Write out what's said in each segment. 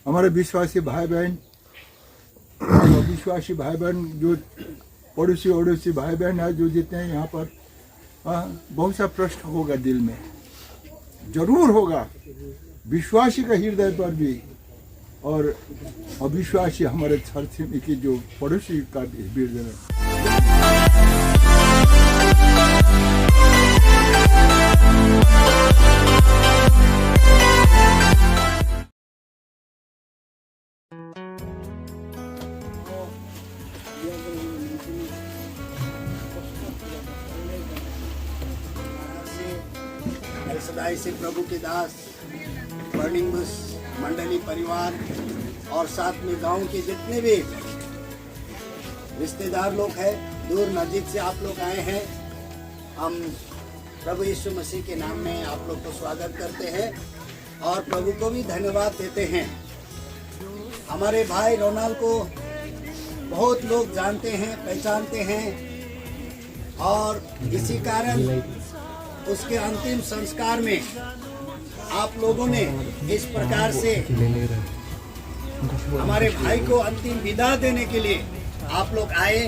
हमारे विश्वासी भाई बहन, विश्वासी भाई बहन जो पड़ोसी अड़ोसी भाई बहन है जो जितने हैं यहाँ पर, बहुत सा प्रश्न होगा दिल में, जरूर होगा, विश्वासी का हृदय पर भी और अविश्वासी हमारे छरछिमी की जो पड़ोसी का भी हृदय में। सदाई से प्रभु के दास, बर्निंग बुश मंडली परिवार और साथ में गांव के जितने भी रिश्तेदार लोग हैं, दूर नजीक से आप लोग आए हैं, हम प्रभु यीशु मसीह के नाम में आप लोग को स्वागत करते हैं और प्रभु को भी धन्यवाद देते हैं। हमारे भाई रोनाल्ड को बहुत लोग जानते हैं, पहचानते हैं और इसी कारण उसके अंतिम संस्कार में आप लोगों ने इस प्रकार से हमारे भाई को अंतिम विदा देने के लिए आप लोग आए।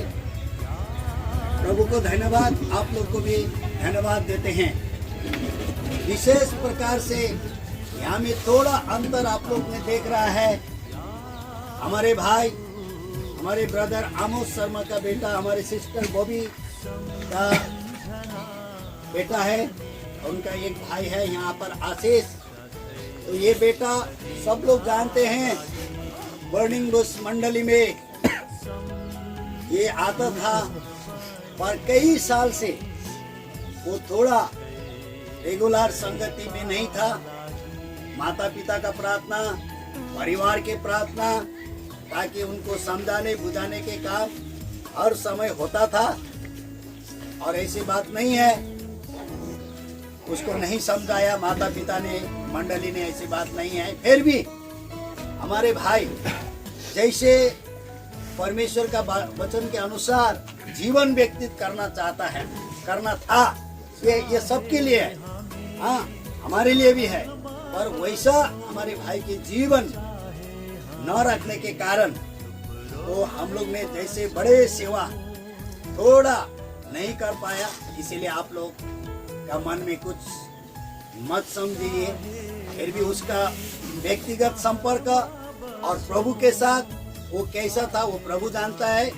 प्रभु को धन्यवाद, आप लोग को भी धन्यवाद देते हैं। विशेष प्रकार से यहाँ में थोड़ा अंतर आप लोग ने देख रहा है। हमारे भाई, हमारे ब्रदर आमोस शर्मा का बेटा, हमारे सिस्टर बॉबी का बेटा है, उनका एक भाई है यहाँ पर आशीष। तो ये बेटा सब लोग जानते हैं, बर्निंग बुश मंडली में ये आता था, पर कई साल से वो थोड़ा रेगुलर संगति में नहीं था। माता पिता का प्रार्थना, परिवार के प्रार्थना, ताकि उनको समझाने बुझाने के काम हर समय होता था और ऐसी बात नहीं है, उसको नहीं समझाया माता पिता ने, मंडली ने, ऐसी बात नहीं है। फिर भी हमारे भाई जैसे परमेश्वर का वचन के अनुसार जीवन व्यतीत करना चाहता है, करना था, ये सबके लिए है, हाँ हमारे लिए भी है, पर वैसा हमारे भाई के जीवन न रखने के कारण तो हम लोग ने जैसे बड़े सेवा थोड़ा नहीं कर पाया। इसीलिए आप लोग का मन में कुछ मत समझिए। फिर भी उसका व्यक्तिगत संपर्क और प्रभु के साथ वो कैसा था वो प्रभु जानता है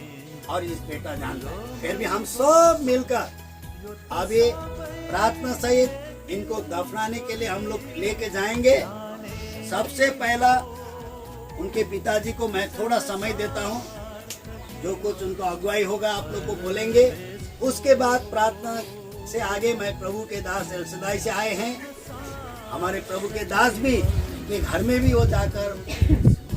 और इस बेटा जानता है। फिर भी हम सब मिलकर अभी प्रार्थना सहित इनको दफनाने के लिए हम लोग लेके जाएंगे। सबसे पहला उनके पिताजी को मैं थोड़ा समय देता हूँ, जो कुछ उनको अगुवाई होगा आप लोग को बोलेंगे। उसके बाद प्रार्थना से आगे मैं प्रभु के दास एल सदाई से आए हैं। हमारे प्रभु के दास भी के घर में भी वो जाकर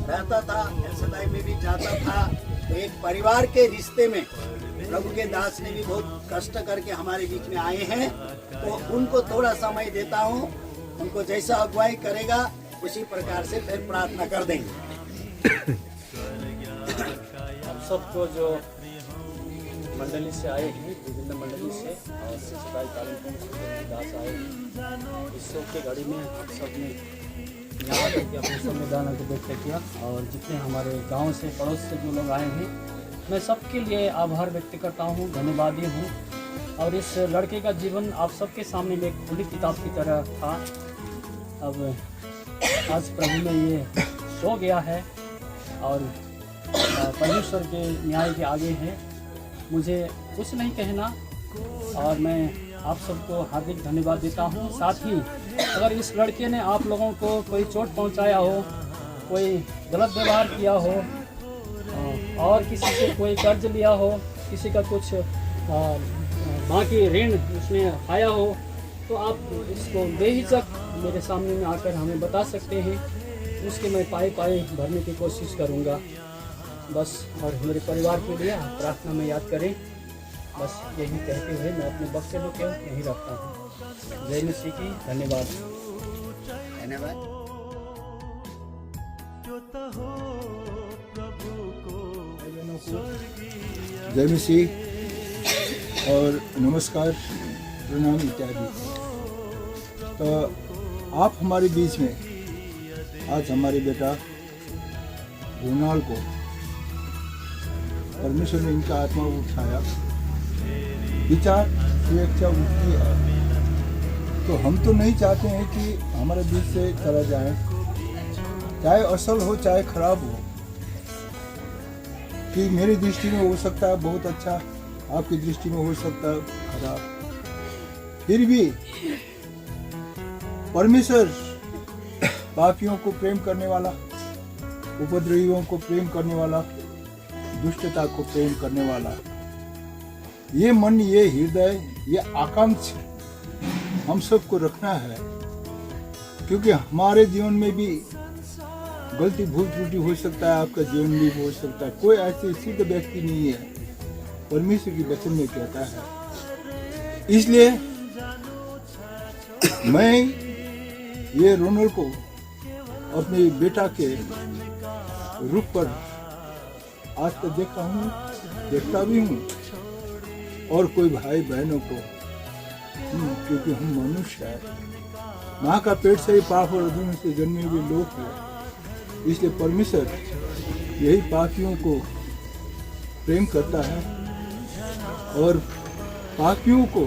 रहता था, एल सदाई में भी जाता था। तो एक परिवार के रिश्ते में प्रभु के दास ने भी बहुत कष्ट करके हमारे बीच में आए हैं, तो उनको थोड़ा समय देता हूँ। उनको जैसा अगुवाई करेगा उसी प्रकार से फिर प्रार्थना कर देंगे। हम सबको जो मंडली से आए हैं, विभिन्न मंडली से और सदाई कालीन दास आए हैं, इस शोक के घड़ी में हम सब ने यहाँ तक अपने संविधान को व्यक्त किया और जितने हमारे गांव से पड़ोस से जो लोग आए हैं, मैं सबके लिए आभार व्यक्त करता हूँ, धन्यवादी हूँ। और इस लड़के का जीवन आप सबके सामने में एक खुली किताब की तरह था। अब आज प्रभु में ये सो गया है और परमेश्वर के न्याय के आगे है। मुझे कुछ नहीं कहना और मैं आप सबको हार्दिक धन्यवाद देता हूँ। साथ ही अगर इस लड़के ने आप लोगों को कोई चोट पहुँचाया हो, कोई गलत व्यवहार किया हो और किसी से कोई कर्ज लिया हो, किसी का कुछ बाकी ऋण उसने खाया हो, तो आप इसको बेहिचक मेरे सामने में आकर हमें बता सकते हैं। उसके मैं पाए भरने की कोशिश करूँगा बस। और मेरे परिवार के लिए प्रार्थना में याद करें, बस यही कहते हुए मैं अपने वक्तव्य को यहीं रखता हूँ। जय मसीह की। धन्यवाद। धन्यवाद। जय मसीह और नमस्कार, प्रणाम इत्यादि। तो आप हमारे बीच में आज हमारे बेटा रोनाल्ड को परमेश्वर ने इनका आत्मा उठाया, विचार स्वेच्छा उठती है। तो हम तो नहीं चाहते हैं कि हमारे बीच से चला जाए, चाहे असल हो चाहे खराब हो। कि मेरी दृष्टि में हो सकता है बहुत अच्छा, आपकी दृष्टि में हो सकता है खराब। फिर भी परमेश्वर पापियों को प्रेम करने वाला, उपद्रवियों को प्रेम करने वाला, दुष्टता को प्रेम करने वाला, ये मन, ये हृदय, ये आकांक्षा हम सबको रखना है। क्योंकि हमारे जीवन में भी गलती भूल त्रुटि हो सकता है, आपका जीवन में भी हो सकता है। कोई ऐसे सिद्ध व्यक्ति नहीं है, परमेश्वर की वचन में कहता है। इसलिए मैं ये रोनाल्ड को अपने बेटा के रूप पर आज तक देखा हूँ, देखता भी हूँ, और कोई भाई बहनों को, क्योंकि हम मनुष्य हैं, माँ का पेट से ही पाप और अधूरे से जन्मे हुए लोग हैं। इसलिए परमेश्वर यही पापियों को प्रेम करता है और पापियों को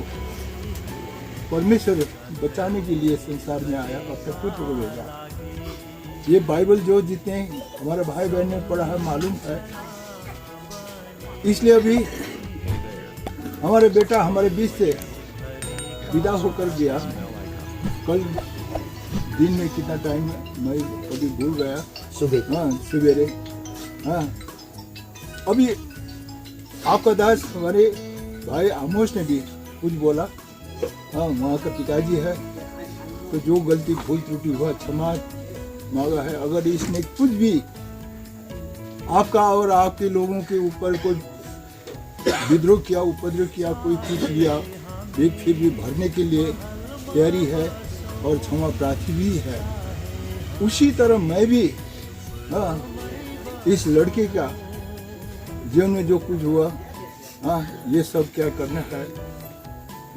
परमेश्वर बचाने के लिए संसार में आया, अपने पुत्र को भेजा। ये बाइबल जो जितने हमारे भाई बहन ने पढ़ा है मालूम है। इसलिए अभी हमारे बेटा हमारे बीच से विदा होकर गया। कल दिन में कितना टाइम मैं कभी भूल गया, सुबह, हाँ सवेरे, हाँ। अभी आपका दास हमारे भाई आमोश ने भी कुछ बोला, हाँ वहाँ का पिताजी है, तो जो गलती भूल त्रुटि हुआ क्षमा मांगा है। अगर इसने कुछ भी आपका और आपके लोगों के ऊपर कोई विद्रोह किया, उपद्रव किया, कोई कुछ किया, एक फिर भी भरने के लिए तैयारी है और क्षमा प्रार्थी भी है। उसी तरह मैं भी, हाँ, इस लड़के का जीवन में जो कुछ हुआ, हाँ, ये सब क्या करना है,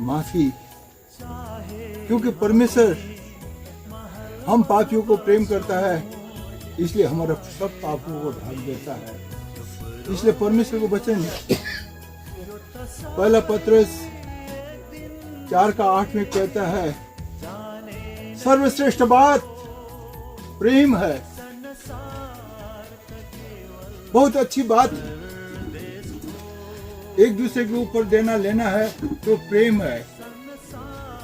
माफी। क्योंकि परमेश्वर हम पापियों को प्रेम करता है, इसलिए हमारा सब पापों को ढाक देता है। इसलिए परमेश्वर को वचन पहला पत्रस 4:8 में कहता है, सर्वश्रेष्ठ बात प्रेम है। बहुत अच्छी बात, एक दूसरे के ऊपर देना लेना है तो प्रेम है।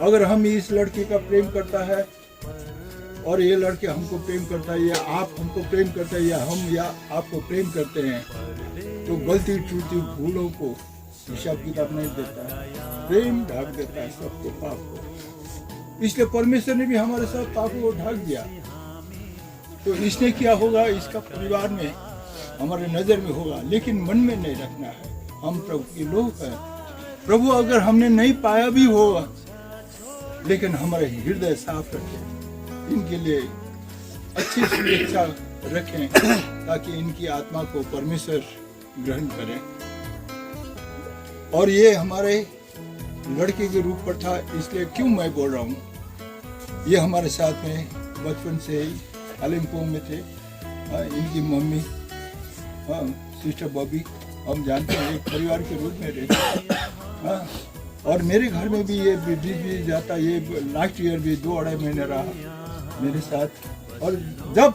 अगर हम इस लड़के का प्रेम करता है और ये लड़के हमको प्रेम करता है, या आप हमको प्रेम करता है, या हम या आपको प्रेम करते हैं, तो गलती त्रुटि भूलों को हिसाब किताब नहीं देता है, प्रेम ढाक देता है सबको, पाप को। इसलिए परमेश्वर ने भी हमारे सब पापों को ढाक दिया। तो इसने क्या होगा, इसका परिवार में हमारे नजर में होगा, लेकिन मन में नहीं रखना है। हम प्रभु के लोग हैं। प्रभु अगर हमने नहीं पाया भी होगा, लेकिन हमारे हृदय साफ रखें, इनके लिए अच्छी शुभेच्छा रखें, ताकि इनकी आत्मा को परमेश्वर ग्रहण करें। और ये हमारे लड़के के रूप पर था, इसलिए क्यों मैं बोल रहा हूँ, ये हमारे साथ में बचपन से ही कालिम्पोंग में थे। इनकी मम्मी, सिस्टर बॉबी, हम जानते हैं, एक परिवार के रूप में रहते। और मेरे घर में भी ये भी जाता, ये लास्ट ईयर भी 2-2.5 महीने रहा मेरे साथ। और जब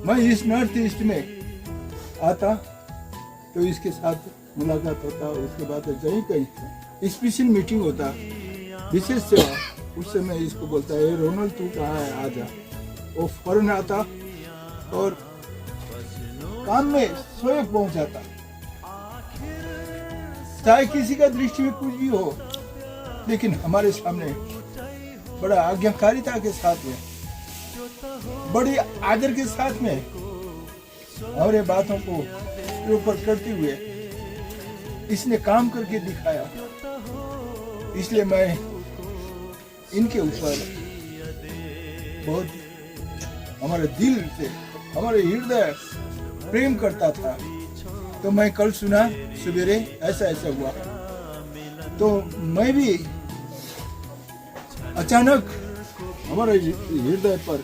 मैं इस नॉर्थ ईस्ट में आता तो इसके साथ मुलाकात होता, उसके बाद कहीं कहीं स्पेशल मीटिंग होता, विशेष सेवा, उस समय इसको बोलता है, रोनाल्ड तू कहाँ है, आजा। वो फौरन आता और काम में स्वयं पहुंच जाता, चाहे किसी का दृष्टि में कुछ भी हो, लेकिन हमारे सामने बड़ा आज्ञाकारिता के साथ में, बड़ी आदर के साथ में हमारे बातों को ऊपर करते हुए इसने काम करके दिखाया। इसलिए मैं इनके ऊपर बहुत हमारे दिल से, हमारे हृदय प्रेम करता था। तो मैं कल सुना सवेरे ऐसा ऐसा हुआ, तो मैं भी अचानक हमारे हृदय पर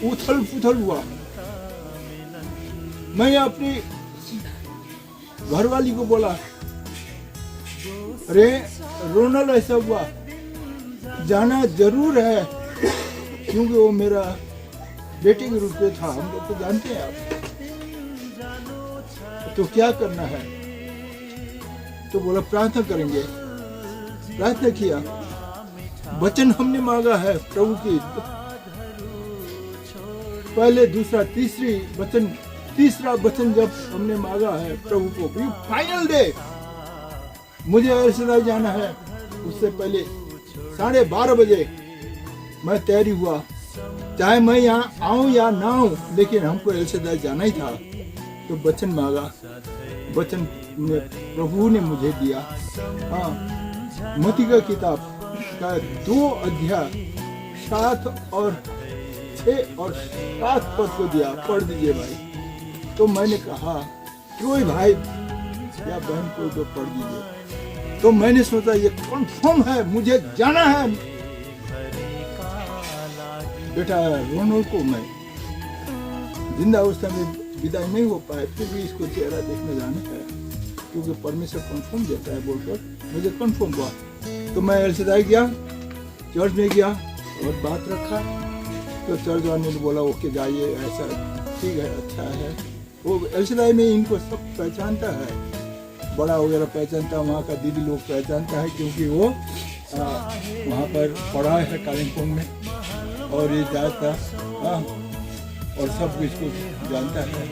उथल पुथल हुआ। मैं अपनी घरवाली को बोला, अरे रोनल ऐसा हुआ, जाना जरूर है क्योंकि वो मेरा बेटे के रूप में था, हम लोग तो जानते हैं आप, तो क्या करना है? तो बोला प्रार्थना करेंगे। प्रार्थना किया, वचन हमने मांगा है प्रभु की, पहले दूसरा तीसरा वचन जब हमने मांगा है प्रभु को, फाइनल डे मुझे एल जाना है, उससे पहले 12:30 बजे मैं तैयारी हुआ, चाहे मैं यहाँ आऊं या ना आऊं, लेकिन हमको एल जाना ही था। तो वचन मांगा, वचन प्रभु ने मुझे दिया। हाँ, मत्ती का किताब का 2 अध्याय 7 और 6 और 7 पद को दिया, पढ़ दीजिए भाई। तो मैंने कहा कोई भाई या बहन को तो पढ़ दीजिए। तो मैंने सोचा ये कंफर्म है, मुझे जाना है। बेटा रोनल को मैं जिंदा अवस्था में विदाई नहीं हो पाए, फिर भी इसको चेहरा देखने जाना है क्योंकि परमेश्वर कंफर्म देता है बोलकर मुझे कंफर्म हुआ। तो मैं एल गया, चर्च में गया और बात रखा। तो चर्च वाले ने बोला ओके जाइए, ऐसा ठीक है, अच्छा है। वो एल में इनको सब पहचानता है, बड़ा वगैरह पहचानता है, वहाँ का दीदी लोग पहचानता है क्योंकि वो वहाँ पर पढ़ा है कालिम्पोंग में और ये जाता और सब कुछ को जानता है।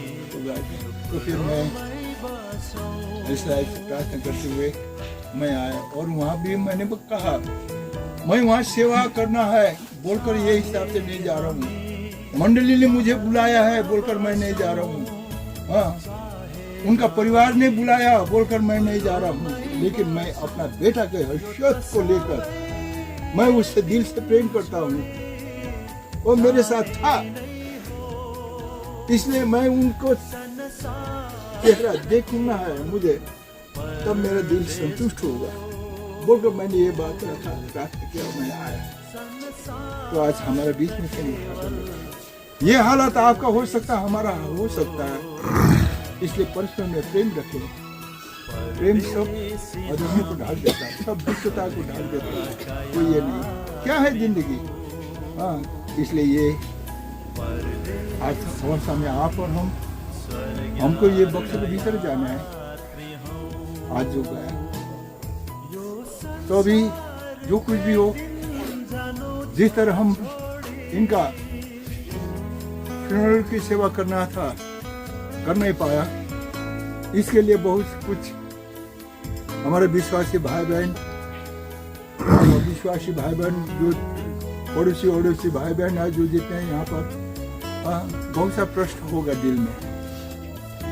तो फिर मैं ऐसा प्रार्थना करते हुए मैं आया और वहाँ भी मैंने कहा मैं वहाँ सेवा करना है बोलकर ये हिसाब से नहीं जा रहा हूँ। मंडली ने मुझे बुलाया है बोलकर मैं नहीं जा रहा हूँ। हाँ, उनका परिवार ने बुलाया बोलकर मैं नहीं जा रहा हूँ, लेकिन मैं अपना बेटा के हैसियत को लेकर मैं उससे दिल से प्रेम करता हूँ। वो मेरे साथ था, इसलिए मैं उनको चेहरा देखना है मुझे, तब मेरा दिल संतुष्ट होगा बोलकर मैंने ये बात रखा, प्रार्थना किया, मैं आया। तो आज हमारे बीच में से नहीं, ये हालत आपका हो सकता है, हमारा हो सकता है। इसलिए परस्पर में प्रेम रखें। प्रेम सब अधर्म को ढाल देता है, सब दुष्टता को ढाल देता है। कोई ये नहीं, क्या है जिंदगी। हाँ, इसलिए ये आज अवस्था में आप और हमको ये बक्स के भीतर जाना है। आज जो गया तो अभी जो कुछ भी हो, जिस तरह हम इनका फ्यूनरल की सेवा करना था कर नहीं पाया, इसके लिए बहुत कुछ हमारे विश्वासी भाई बहन जो पड़ोसी भाई बहन आज जो जितने हैं यहाँ पर, बहुत सा प्रश्न होगा दिल में,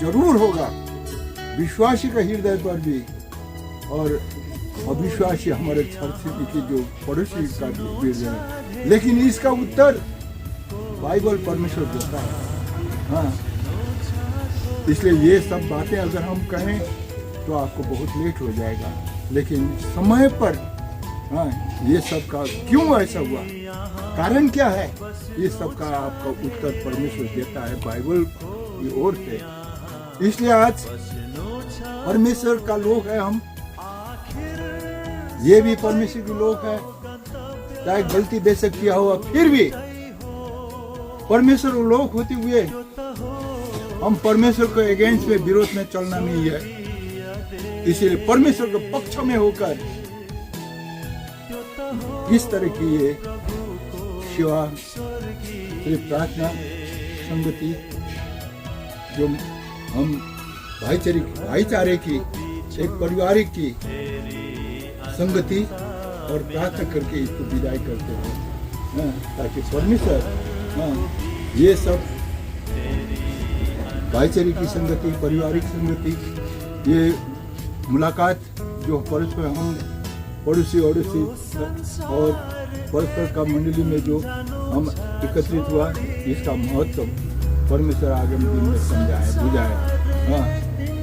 जरूर होगा, विश्वासी का हृदय पर भी और अविश्वासी हमारे छात्र की जो पड़ोसी का भी है। लेकिन इसका उत्तर बाइबल परमेश्वर देता है। हाँ, इसलिए ये सब बातें अगर हम कहें तो आपको बहुत लेट हो जाएगा, लेकिन समय पर हाँ, ये सब का क्यों ऐसा हुआ, कारण क्या है, ये सब का आपका उत्तर परमेश्वर देता है बाइबल की ओर से। इसलिए आज परमेश्वर का लोग है हम, ये भी परमेश्वर के लोग है, चाहे गलती बेशक किया हुआ फिर भी परमेश्वर लोग होते हुए हम परमेश्वर के अगेंस्ट में विरोध में चलना नहीं है। इसीलिए परमेश्वर के पक्ष में होकर इस तरह की ये सेवा, सिर्फ प्रार्थना, संगति, जो हम भाईचारे की, एक पारिवारिक की संगति और प्रार्थना करके इसको विदाई करते हैं, ताकि परमेश्वर ये सब भाईचारे की संगति, पारिवारिक संगति, ये मुलाकात जो परस्पर हम पड़ोसी और परस्पर का मंडली में जो हम एकत्रित हुआ, इसका महत्व परमेश्वर आगामी दिन में समझाए बुझाए। हाँ,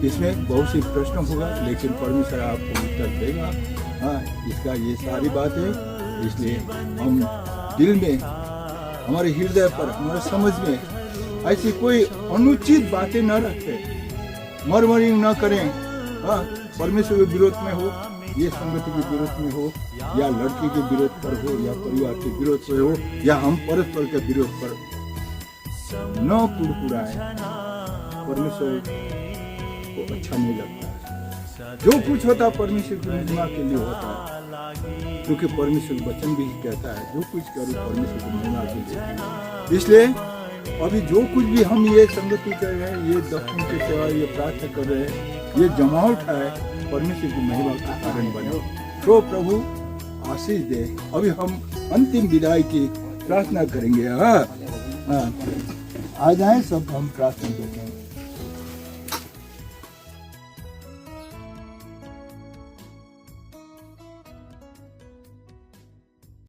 इसमें बहुत सी प्रश्न होगा, लेकिन परमेश्वर आपको उत्तर देगा। हाँ, इसका ये सारी बात है। इसलिए हम दिल में, हमारे हृदय पर, हमारे समझ में ऐसी कोई अनुचित बातें न रखें, मर्मरिंग न करें। हाँ, परमेश्वर के विरोध में हो, ये संगति के विरोध में हो, या लड़की के विरोध पर हो, या परिवार के विरोध पर हो, या हम परस्पर के विरोध पर न कुड़कुड़ाए। परमेश्वर को अच्छा नहीं लगता। जो कुछ होता परमेश्वर की महिमा के लिए होता है, क्योंकि परमेश्वर वचन भी कहता है जो कुछ करो परमेश्वर की महिमा के लिए। इसलिए अभी जो कुछ भी हम ये संगति कर रहे हैं, ये दक्षिण के सेवा, ये प्रार्थना कर रहे हैं, ये जमावट है, परमेश्वर की महिमा का कारण बने। तो प्रभु आशीष दे। अभी हम अंतिम विदाई की प्रार्थना करेंगे। हाँ, आ जाए सब, हम प्रार्थना करते हैं।